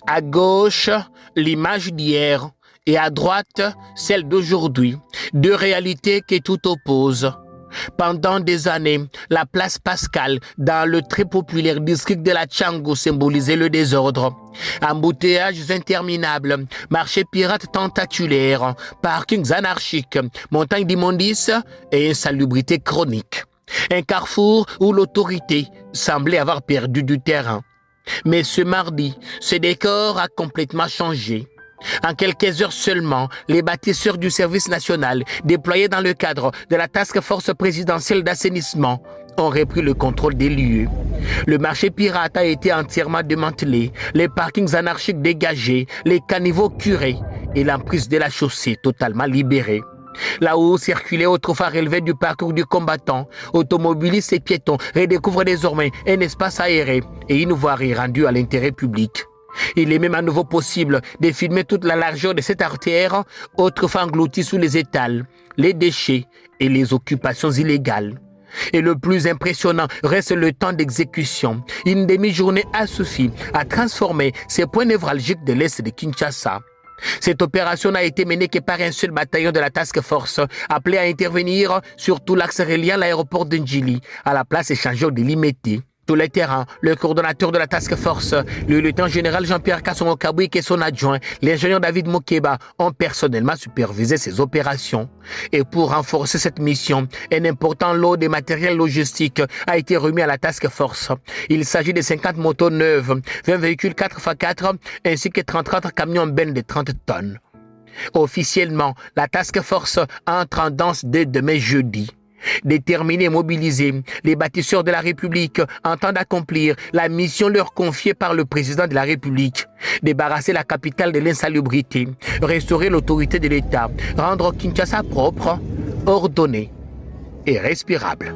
À gauche, l'image d'hier et à droite, celle d'aujourd'hui. Deux réalités qui tout opposent. Pendant des années, la place Pascal, dans le très populaire district de la Tchango, symbolisait le désordre. Embouteillages interminables, marchés pirates tentaculaires, parkings anarchiques, montagnes d'immondices et insalubrité chronique. Un carrefour où l'autorité semblait avoir perdu du terrain. Mais ce mardi, ce décor a complètement changé. En quelques heures seulement, les bâtisseurs du service national, déployés dans le cadre de la task force présidentielle d'assainissement, ont repris le contrôle des lieux. Le marché pirate a été entièrement démantelé, les parkings anarchiques dégagés, les caniveaux curés et l'emprise de la chaussée totalement libérée. Là où circulaient autrefois relevés du parcours du combattant, automobilistes et piétons redécouvrent désormais un espace aéré et une voirie rendue à l'intérêt public. Il est même à nouveau possible de filmer toute la largeur de cette artère, autrefois engloutie sous les étals, les déchets et les occupations illégales. Et le plus impressionnant reste le temps d'exécution. Une demi-journée a suffi à transformer ces points névralgiques de l'Est de Kinshasa. Cette opération n'a été menée que par un seul bataillon de la task force, appelé à intervenir sur tout l'axe reliant l'aéroport de Njili à la place échangeur de Limete. Sur le terrain, le coordonnateur de la task force, le lieutenant-général Jean-Pierre Kassongo-Kabouik et son adjoint, l'ingénieur David Mokeba, ont personnellement supervisé ces opérations. Et pour renforcer cette mission, un important lot de matériel logistique a été remis à la task force. Il s'agit de 50 motos neuves, 20 véhicules 4x4 ainsi que 30 camions bennes de 30 tonnes. Officiellement, la task force entre en danse dès demain jeudi. Déterminés et mobilisés, les bâtisseurs de la République entendent accomplir la mission leur confiée par le président de la République. Débarrasser la capitale de l'insalubrité, restaurer l'autorité de l'État, rendre Kinshasa propre, ordonné et respirable.